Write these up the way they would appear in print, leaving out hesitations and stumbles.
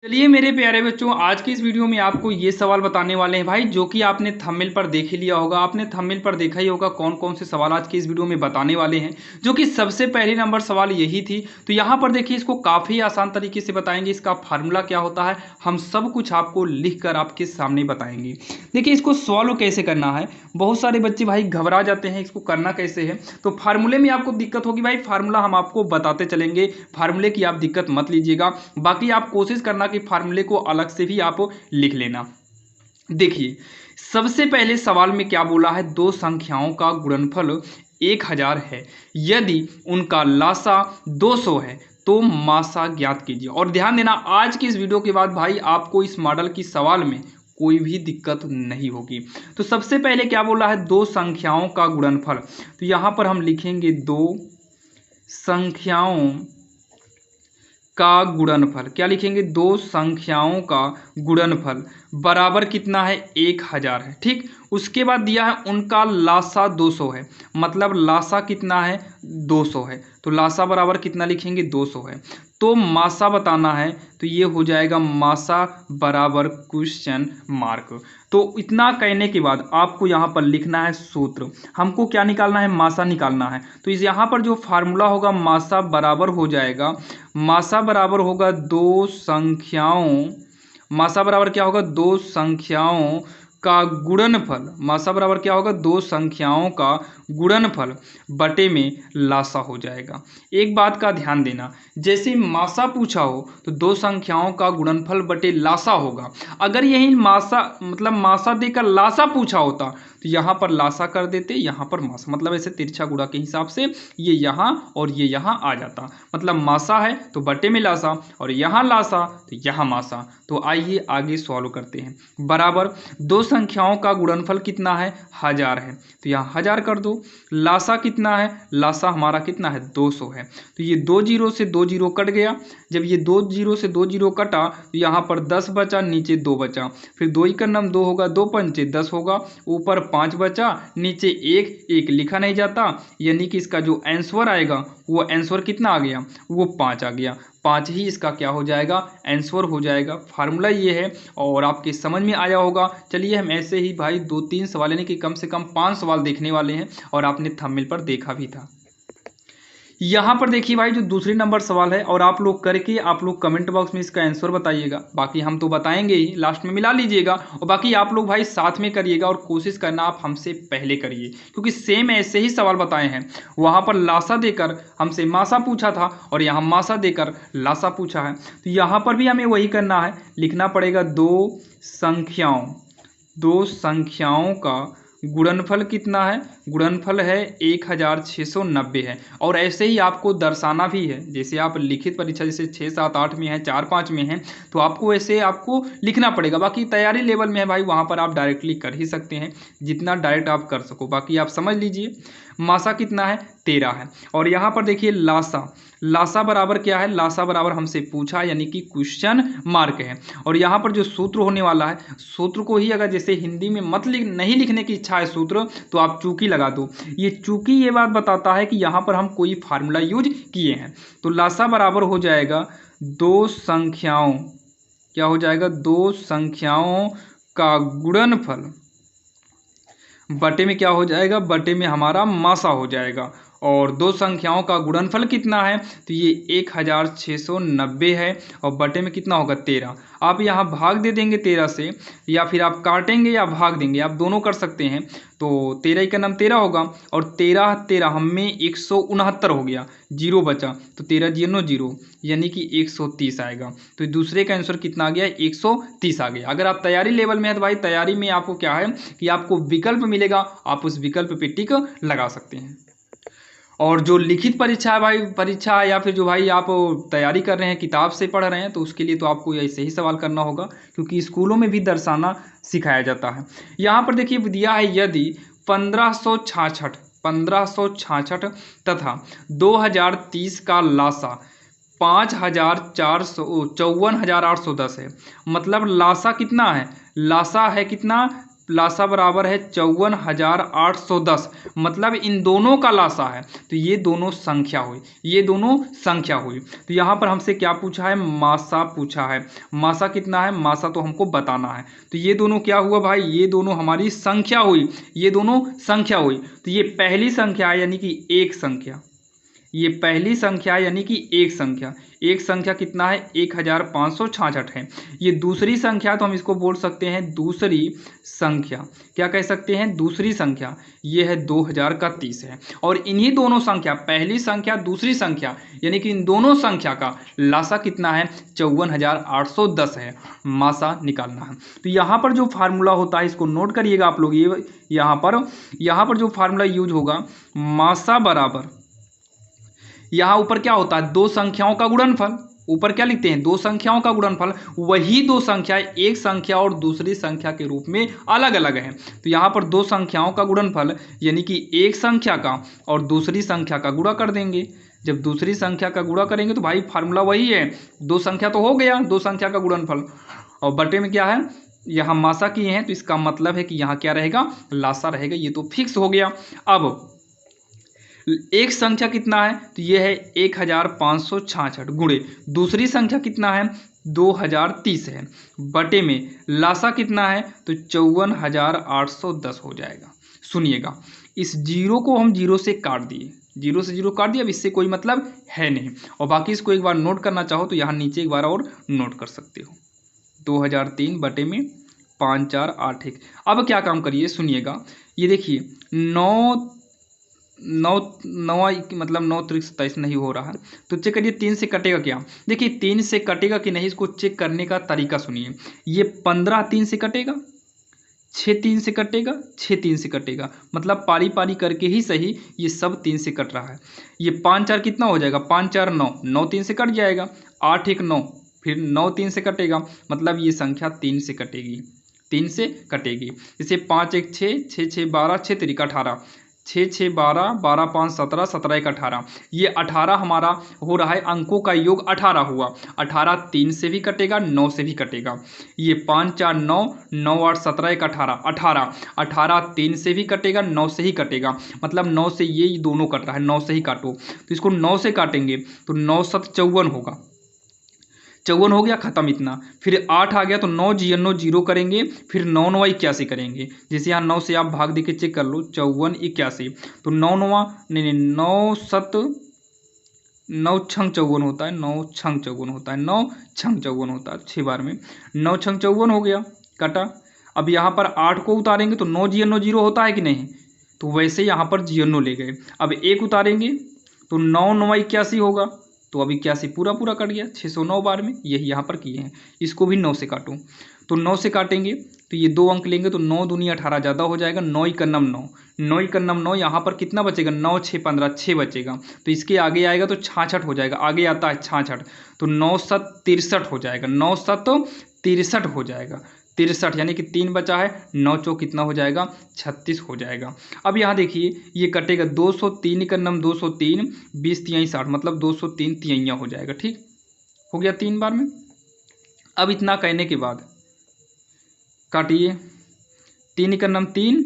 चलिए मेरे प्यारे बच्चों, आज की इस वीडियो में आपको ये सवाल बताने वाले हैं भाई, जो कि आपने थंबनेल पर देख ही लिया होगा। आपने थंबनेल पर देखा ही होगा कौन कौन से सवाल आज की इस वीडियो में बताने वाले हैं। जो कि सबसे पहले नंबर सवाल यही थी। तो यहाँ पर देखिए, इसको काफ़ी आसान तरीके से बताएंगे। इसका फार्मूला क्या होता है हम सब कुछ आपको लिख कर आपके सामने बताएंगे। देखिए, इसको सॉल्व कैसे करना है। बहुत सारे बच्चे भाई घबरा जाते हैं, इसको करना कैसे है। तो फार्मूले में आपको दिक्कत होगी भाई, फार्मूला हम आपको बताते चलेंगे। फार्मूले की आप दिक्कत मत लीजिएगा। बाकी आप कोशिश करना कि फार्मूले को अलग से भी आप लिख लेना। देखिए, सबसे पहले सवाल में क्या बोला है, दो संख्याओं का गुणनफल 1000 है, यदि उनका लासा 200 है तो मासा ज्ञात कीजिए। और ध्यान देना, आज की इस वीडियो के बाद भाई आपको इस मॉडल की सवाल में कोई भी दिक्कत नहीं होगी। तो सबसे पहले क्या बोला है, दो संख्याओं का गुणनफल। तो यहां पर हम लिखेंगे दो संख्याओं का गुणनफल। क्या लिखेंगे, दो संख्याओं का गुणनफल बराबर कितना है, 1000 है। ठीक, उसके बाद दिया है उनका लासा 200 है, मतलब लासा कितना है, 200 है। तो लासा बराबर कितना लिखेंगे, 200 है। तो मासा बताना है, तो ये हो जाएगा मासा बराबर क्वेश्चन मार्क। तो इतना कहने के बाद आपको यहाँ पर लिखना है सूत्र। हमको क्या निकालना है, मासा निकालना है। तो इस यहाँ पर जो फार्मूला होगा, मासा बराबर हो जाएगा, मासा बराबर होगा दो संख्याओं, मासा बराबर क्या होगा, दो संख्याओं का गुणनफल। मासा बराबर क्या होगा, दो संख्याओं का गुणनफल बटे में लासा हो जाएगा। एक बात का ध्यान देना, जैसे मासा पूछा हो तो दो संख्याओं का गुणनफल बटे लासा होगा। अगर यही मासा मतलब मासा देकर लासा पूछा होता तो यहाँ पर लासा कर देते, यहाँ पर मासा, मतलब ऐसे तिरछा गुणा के हिसाब से ये यहाँ और ये यहाँ आ जाता। मतलब मासा है तो बटे में लासा, और यहाँ लासा तो यहाँ मासा। तो आइए आगे सॉल्व करते हैं। बराबर दो संख्याओं का गुणनफल कितना है, 1000 है, तो यहाँ 1000 कर दो। लासा कितना है, लासा हमारा कितना है, 200 है। तो ये दो जीरो से दो जीरो कट गया। जब ये दो जीरो से दो जीरो कटा तो यहाँ पर 10 बचा, नीचे 2 बचा। फिर 2 का नाम 2 होगा, 2 पंचे 10 होगा, ऊपर 5 बचा, नीचे 1 लिखा नहीं जाता। यानी कि इसका जो आंसर आएगा वो आंसर कितना आ गया, वो 5 आ गया। 5 ही इसका क्या हो जाएगा, आंसर हो जाएगा। फार्मूला ये है और आपके समझ में आया होगा। चलिए हम ऐसे ही भाई 2-3 सवाल, यानी कि कम से कम 5 सवाल देखने वाले हैं, और आपने थंबनेल पर देखा भी था। यहाँ पर देखिए भाई, जो दूसरी नंबर सवाल है, और आप लोग करके आप लोग कमेंट बॉक्स में इसका आंसर बताइएगा। बाकी हम तो बताएंगे ही, लास्ट में मिला लीजिएगा। और बाकी आप लोग भाई साथ में करिएगा, और कोशिश करना आप हमसे पहले करिए, क्योंकि सेम ऐसे ही सवाल बताए हैं। वहाँ पर लासा देकर हमसे मासा पूछा था, और यहाँ मासा देकर लासा पूछा है। तो यहाँ पर भी हमें वही करना है, लिखना पड़ेगा दो संख्याओं का गुणनफल कितना है, गुणनफल है 1690 है। और ऐसे ही आपको दर्शाना भी है, जैसे आप लिखित परीक्षा जैसे 6, 7, 8 में है, 4, 5 में है, तो आपको ऐसे आपको लिखना पड़ेगा। बाकी तैयारी लेवल में है भाई, वहाँ पर आप डायरेक्टली कर ही सकते हैं, जितना डायरेक्ट आप कर सको। बाकी आप समझ लीजिए, मासा कितना है, 13 है। और यहाँ पर देखिए लासा बराबर क्या है, लासा बराबर हमसे पूछा, यानी कि क्वेश्चन मार्क है। और यहाँ पर जो सूत्र होने वाला है, सूत्र को ही अगर जैसे हिंदी में नहीं लिखने की इच्छा है सूत्र, तो आप चूकी लगा दो। ये चूकी ये बात बताता है कि यहाँ पर हम कोई फार्मूला यूज किए हैं। तो लासा बराबर हो जाएगा दो संख्याओं, क्या हो जाएगा, दो संख्याओं का गुणनफल बटे में क्या हो जाएगा, बटे में हमारा मासा हो जाएगा। और दो संख्याओं का गुणनफल कितना है, तो ये 1690 है, और बटे में कितना होगा, 13। आप यहाँ भाग दे देंगे 13 से, या फिर आप काटेंगे या भाग देंगे, आप दोनों कर सकते हैं। तो 13 का नाम 13 होगा, और 13 हमें 169 हो गया, जीरो बचा, तो 13 जीरो जीरो, यानी कि 130 आएगा। तो दूसरे का आंसर कितना आ गया, 130 आ गया। अगर आप तैयारी लेवल में है तो भाई तैयारी में आपको क्या है कि आपको विकल्प मिलेगा, आप उस विकल्प पे टिक लगा सकते हैं। और जो लिखित परीक्षा है भाई, परीक्षा या फिर जो भाई आप तैयारी कर रहे हैं, किताब से पढ़ रहे हैं, तो उसके लिए तो आपको ऐसे ही सवाल करना होगा, क्योंकि स्कूलों में भी दर्शाना सिखाया जाता है। यहाँ पर देखिए दिया है, यदि 1566 तथा 2030 का लासा 5410 है, मतलब लासा कितना है, लासा है कितना लासा बराबर है 54,810, मतलब इन दोनों का लासा है, तो ये दोनों संख्या हुई, ये दोनों संख्या हुई। तो यहाँ पर हमसे क्या पूछा है, मासा पूछा है। मासा कितना है, मासा तो हमको बताना है। तो ये दोनों क्या हुआ भाई, ये दोनों हमारी संख्या हुई, ये दोनों संख्या हुई। तो ये पहली संख्या है यानी कि एक संख्या, ये पहली संख्या यानी कि एक संख्या, एक संख्या कितना है 1566 है। ये दूसरी संख्या, तो हम इसको बोल सकते हैं दूसरी संख्या, क्या कह सकते हैं, दूसरी संख्या, ये है 2030 है। और इन्हीं दोनों संख्या, पहली संख्या दूसरी संख्या, यानी कि इन दोनों संख्या का लासा कितना है 54,810 है, मासा निकालना है। तो यहाँ पर जो फार्मूला होता है इसको नोट करिएगा आप लोग, ये यहाँ पर जो फार्मूला यूज होगा, मासा बराबर, यहाँ ऊपर क्या होता है, दो संख्याओं का गुणनफल, ऊपर क्या लिखते हैं, दो संख्याओं का गुणनफल, वही दो संख्या एक संख्या और दूसरी संख्या के रूप में अलग अलग है। तो यहाँ पर दो संख्याओं का गुणनफल यानी कि एक संख्या का और दूसरी संख्या का गुणा कर देंगे। जब दूसरी संख्या का गुणा करेंगे तो भाई फार्मूला वही है, दो संख्या तो हो गया, दो संख्या का गुणनफल, और बटे में क्या है, यहाँ मासा किए हैं, तो इसका मतलब है कि यहाँ क्या रहेगा, लासा रहेगा, ये तो फिक्स हो गया। अब एक संख्या कितना है, तो ये है 1566 गुणे दूसरी संख्या कितना है 2030 है, बटे में लासा कितना है, तो 54,810 हो जाएगा। सुनिएगा, इस जीरो को हम जीरो से काट दिए, जीरो से जीरो काट दिया, अब इससे कोई मतलब है नहीं। और बाकी इसको एक बार नोट करना चाहो तो यहाँ नीचे एक बार और नोट कर सकते हो, 2003 बटे में 5481। अब क्या काम करिए, सुनिएगा, ये देखिए 9 मतलब 9 त्रिक 27 नहीं हो रहा है, तो चेक करिए 3 से कटेगा क्या, देखिए 3 से कटेगा कि नहीं, इसको चेक करने का तरीका सुनिए। ये 15 3 से कटेगा, 6 3 से कटेगा, 6 3 से कटेगा, मतलब पारी पारी करके ही सही, ये सब 3 से कट रहा है। ये 5 4 कितना हो जाएगा, 5 4 9, 9 3 से कट जाएगा, 8 1 9, फिर 9 3 से कटेगा, मतलब ये संख्या 3 से कटेगी, 3 से कटेगी। जैसे 5 1 6, 6 6 12, 6 3 18, 6 6 12, 12 5 17, 17 1 18, ये 18 हमारा हो रहा है, अंकों का योग 18 हुआ, 18 3 से भी कटेगा, 9 से भी कटेगा। ये 5 4 9, 9 8 17 1 18, 18 18 3 से भी कटेगा, 9 से ही कटेगा, मतलब 9 से ये दोनों कट रहा है, 9 से ही काटो, तो इसको 9 से काटेंगे तो 9 7 54 होगा, 54 हो गया, खत्म इतना। फिर 8 आ गया तो 9 9 जीरो करेंगे, फिर 9 9 81 करेंगे, जैसे यहाँ 9 से आप भाग दे के चेक कर लो, 54 81, तो 9 9 नहीं 9 7 9 छंग 54 होता है, 9 छंग 54 होता है, 9 छंग 54 होता है, 6 बार में 9 छंग 54 हो गया, कटा। अब यहाँ पर 8 को उतारेंगे तो 9 9 जीरो होता है कि नहीं, तो वैसे यहाँ पर 9 ले गए। अब 1 उतारेंगे तो 9 9 81 होगा, तो अभी 81 पूरा पूरा कट गया, 609 बार में, यही यहाँ पर किए हैं। इसको भी 9 से काटूँ तो 9 से काटेंगे तो ये 2 अंक लेंगे, तो 9 दूनी 18 ज़्यादा हो जाएगा, 9 1 9, 9 1 9, यहाँ पर कितना बचेगा, 9 6 15, 6 बचेगा, तो इसके आगे आएगा तो 66 हो जाएगा, आगे आता है 66, तो 9 7 63 हो जाएगा, 9 7 63 हो जाएगा, 63 यानी कि 3 बचा है, 9 चौक कितना हो जाएगा, 36 हो जाएगा। अब यहाँ देखिए ये कटेगा, 203 का नम 203, 20 3 60, मतलब 203 तिहैया हो जाएगा, ठीक हो गया 3 बार में। अब इतना कहने के बाद काटिए, 3 का नम 3,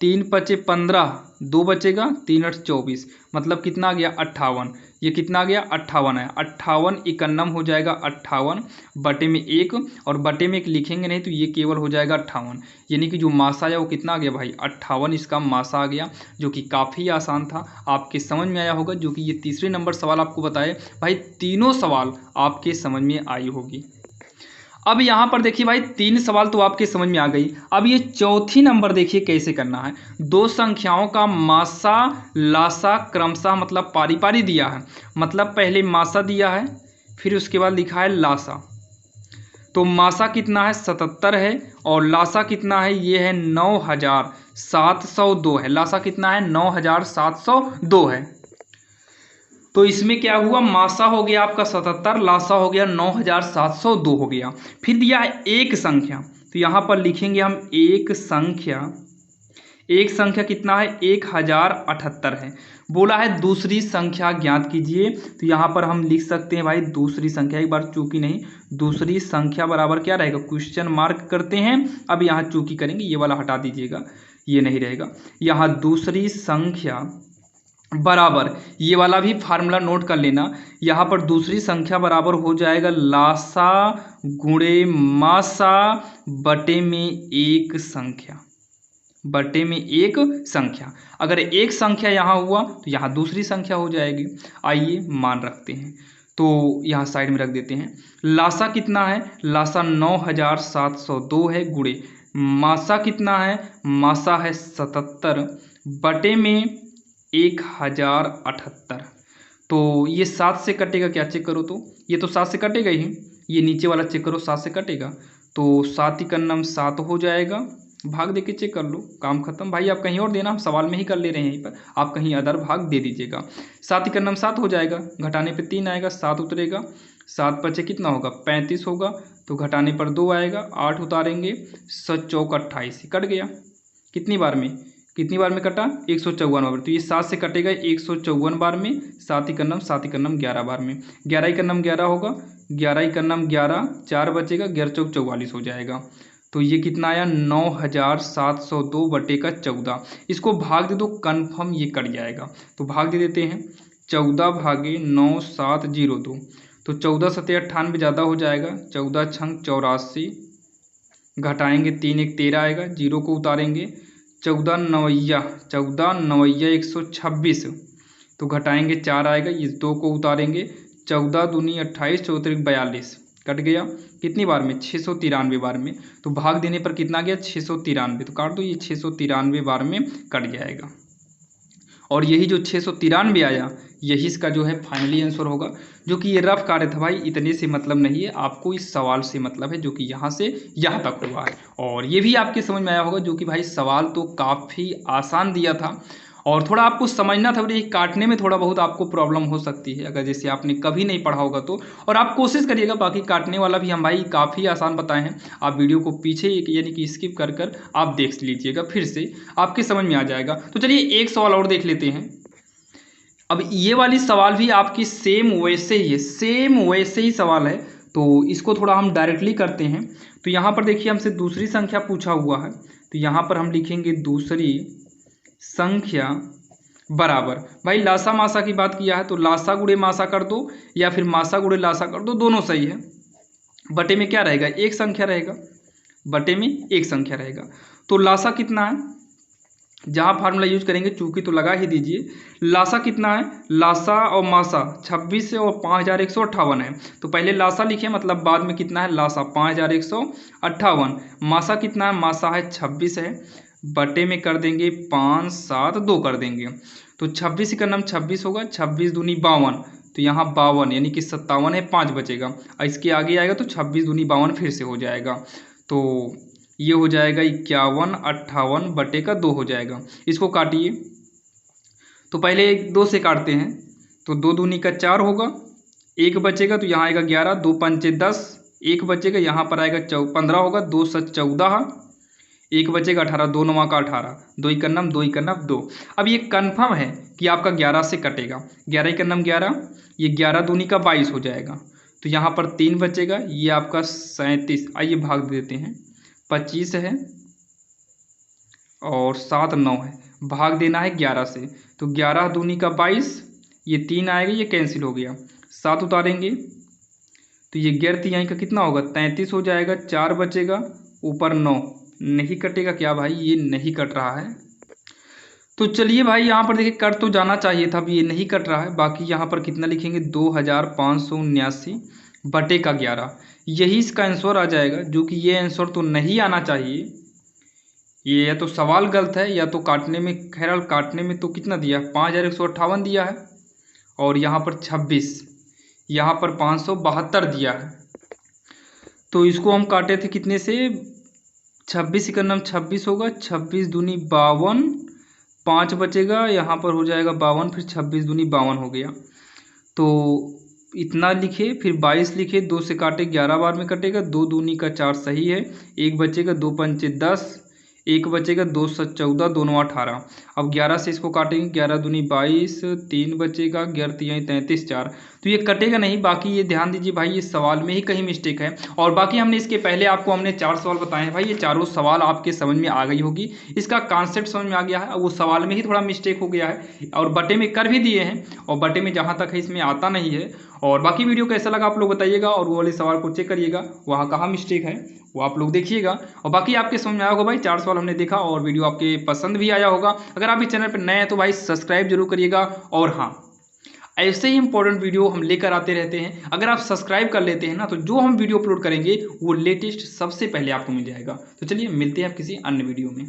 3 5 15, 2 बचेगा, 3 8 24, मतलब कितना आ गया 58, ये कितना आ गया 58 है, 58 इकन्नम हो जाएगा 58 बटे में 1, और बटे में 1 लिखेंगे नहीं तो ये केवल हो जाएगा 58, यानी कि जो मासा है वो कितना आ गया भाई 58, इसका मासा आ गया, जो कि काफ़ी आसान था, आपके समझ में आया होगा, जो कि ये तीसरे नंबर सवाल आपको बताए भाई, तीनों सवाल आपके समझ में आई होगी। अब यहाँ पर देखिए भाई 3 सवाल तो आपके समझ में आ गई। अब ये चौथी नंबर देखिए कैसे करना है, दो संख्याओं का मासा लासा क्रमशः मतलब पारी पारी दिया है, मतलब पहले मासा दिया है फिर उसके बाद लिखा है लासा, तो मासा कितना है 77 है और लासा कितना है, ये है 9702 है, लासा कितना है 9702 है। तो इसमें क्या हुआ, मासा हो गया आपका 77, लासा हो गया 9702 हो गया। फिर दिया है एक संख्या, तो यहाँ पर लिखेंगे हम एक संख्या, एक संख्या कितना है 1078 है। बोला है दूसरी संख्या ज्ञात कीजिए, तो यहाँ पर हम लिख सकते हैं भाई दूसरी संख्या, एक बार चूकी नहीं, दूसरी संख्या बराबर क्या रहेगा, क्वेश्चन मार्क करते हैं। अब यहाँ चूकी करेंगे, ये वाला हटा दीजिएगा, ये नहीं रहेगा। यहाँ दूसरी संख्या बराबर, ये वाला भी फार्मूला नोट कर लेना, यहाँ पर दूसरी संख्या बराबर हो जाएगा लासा गुणे मासा बटे में एक संख्या, बटे में एक संख्या। अगर एक संख्या यहाँ हुआ तो यहाँ दूसरी संख्या हो जाएगी। आइए मान रखते हैं, तो यहाँ साइड में रख देते हैं। लासा कितना है, लासा 9702 है, गुणे मासा कितना है, मासा है 77 बटे में 1078। तो ये 7 से कटेगा क्या, चेक करो तो, ये तो 7 से कटेगा ही, ये नीचे वाला चेक करो 7 से कटेगा, तो 7 ही कन्नम 7 हो जाएगा। भाग दे के चेक कर लो, काम खत्म। भाई आप कहीं और देना, हम सवाल में ही कर ले रहे हैं यहीं पर, आप कहीं अदर भाग दे दीजिएगा। 7 ही कन्नम 7 हो जाएगा, घटाने पे 3 आएगा, 7 उतरेगा, 7 पचे कितना होगा 35 होगा, तो घटाने पर 2 आएगा, 8 उतारेंगे, 7 चौक 28 कट गया। कितनी बार में, कितनी बार में कटा 154 बार, तो ये 7 से कटेगा 154 बार में, 7 ही कन्नम 7 ही कन्नम 11 बार में, 11 ही कन्नम 11 होगा, 11 ही कन्नम 11, 4 बचेगा, 11 चौक 44 हो जाएगा। तो ये कितना आया 9702 बटे का 14। इसको भाग दे दो, कन्फर्म ये कट जाएगा, तो भाग दे देते हैं, 14 भागे 9702, तो 14 सत्ते 98 ज़्यादा हो जाएगा, 14 छंग 84, घटाएंगे 3 एक 13 आएगा, जीरो को उतारेंगे, 14 नवैया 126, तो घटाएंगे 4 आएगा, इस 2 को उतारेंगे, 14 दूनी 28, 4 42 कट गया। कितनी बार में 693 बार में, तो भाग देने पर कितना गया 693, तो काट दो, ये 693 बार में कट जाएगा। और यही जो 693 आया, यही इसका जो है फाइनली आंसर होगा। जो कि ये रफ कार्य था भाई, इतने से मतलब नहीं है, आपको इस सवाल से मतलब है जो कि यहाँ से यहाँ तक हुआ है। और ये भी आपके समझ में आया होगा, जो कि भाई सवाल तो काफ़ी आसान दिया था, और थोड़ा आपको समझना था, ये काटने में थोड़ा बहुत आपको प्रॉब्लम हो सकती है अगर जैसे आपने कभी नहीं पढ़ा होगा तो। और आप कोशिश करिएगा, बाकी काटने वाला भी हम भाई काफ़ी आसान बताए हैं, आप वीडियो को पीछे यानी कि स्किप कर कर आप देख लीजिएगा, फिर से आपके समझ में आ जाएगा। तो चलिए एक सवाल और देख लेते हैं। अब ये वाली सवाल भी आपकी सेम वैसे ही है, सेम वैसे ही सवाल है, तो इसको थोड़ा हम डायरेक्टली करते हैं। तो यहाँ पर देखिए हमसे दूसरी संख्या पूछा हुआ है, तो यहाँ पर हम लिखेंगे दूसरी संख्या बराबर, भाई लासा मासा की बात किया है तो लासा गुणे मासा कर दो, या फिर मासा गुणे लासा कर दो, दोनों सही है। बटे में क्या रहेगा, एक संख्या रहेगा, बटे में एक संख्या रहेगा। तो लासा कितना है, जहाँ फार्मूला यूज करेंगे चूंकि तो लगा ही दीजिए। लासा कितना है, लासा और मासा 26 और 5158 है, तो पहले लासा लिखे, मतलब बाद में कितना है लासा 5158। मासा कितना है, मासा है 26 है, बटे में कर देंगे 5 7 2 कर देंगे, तो 26 का नाम 26 होगा, 26 दूनी 52, तो यहाँ 52 यानी कि 57 है, 5 बचेगा, और इसके आगे आएगा तो 26 दूनी 52 फिर से हो जाएगा, तो ये हो जाएगा 51 58 बटे का 2 हो जाएगा। इसको काटिए, तो पहले 2 से काटते हैं, तो 2 दूनी का 4 होगा, 1 बचेगा, तो यहाँ आएगा 11, 2 पंचे 10, 1 बचेगा, यहाँ पर आएगा 15 होगा, 2 7 14, 1 बचेगा 18, 2 9 का 18, 2 इकन्नम 2 इकन्नम 2। अब ये कन्फर्म है कि आपका 11 से कटेगा, 11 इकन्नम 11, ये 11 दूनी का 22 हो जाएगा, तो यहाँ पर 3 बचेगा, ये आपका 37। आइए भाग देते हैं, 25 है और 7 9 है, भाग देना है 11 से, तो 11 दूनी का 22, ये 3 आएगा, ये कैंसिल हो गया, 7 उतारेंगे, तो ये 11 तिहाई का कितना होगा 33 हो जाएगा, 4 बचेगा, ऊपर 9 नहीं कटेगा क्या भाई, ये नहीं कट रहा है। तो चलिए भाई यहाँ पर देखिए कट तो जाना चाहिए था, अब ये नहीं कट रहा है। बाकी यहाँ पर कितना लिखेंगे 2579 बटे का 11, यही इसका आंसर आ जाएगा, जो कि ये आंसर तो नहीं आना चाहिए। ये या तो सवाल गलत है या तो काटने में, खैर काटने में तो कितना दिया 5158 दिया है, और यहाँ पर 26, यहाँ पर 572 दिया है, तो इसको हम काटे थे कितने से, 26 इकन्नम 26 होगा, 26 दूनी 52, 5 बचेगा, यहाँ पर हो जाएगा 52, फिर 26 दूनी 52 हो गया, तो इतना लिखे, फिर 22 लिखे, 2 से काटे 11 बार में कटेगा, 2 दूनी का 4 सही है, 1 बचेगा, 2 पंचे 10, एक बचेगा 2 7 14, दोनों 18। अब 11 से इसको काटेंगे, 11 दूनी 22, 3 बचेगा, 11 तियाई 33, 4। तो ये कटेगा नहीं। बाकी ये ध्यान दीजिए भाई, ये सवाल में ही कहीं मिस्टेक है। और बाकी हमने इसके पहले आपको हमने 4 सवाल बताए हैं भाई, ये चारों सवाल आपके समझ में आ गई होगी, इसका कॉन्सेप्ट समझ में आ गया है। वो सवाल में ही थोड़ा मिस्टेक हो गया है, और बटे में कर भी दिए हैं, और बटे में जहाँ तक है इसमें आता नहीं है। और बाकी वीडियो कैसा लगा आप लोग बताइएगा, और वो वाले सवाल को चेक करिएगा, वहाँ कहाँ मिस्टेक है वो आप लोग देखिएगा। और बाकी आपके समझ में आया होगा भाई, 4 सवाल हमने देखा और वीडियो आपके पसंद भी आया होगा। अगर आप इस चैनल पर नए हैं तो भाई सब्सक्राइब जरूर करिएगा। और हाँ, ऐसे ही इंपॉर्टेंट वीडियो हम लेकर आते रहते हैं। अगर आप सब्सक्राइब कर लेते हैं ना, तो जो हम वीडियो अपलोड करेंगे वो लेटेस्ट सबसे पहले आपको मिल जाएगा। तो चलिए मिलते हैं आप किसी अन्य वीडियो में।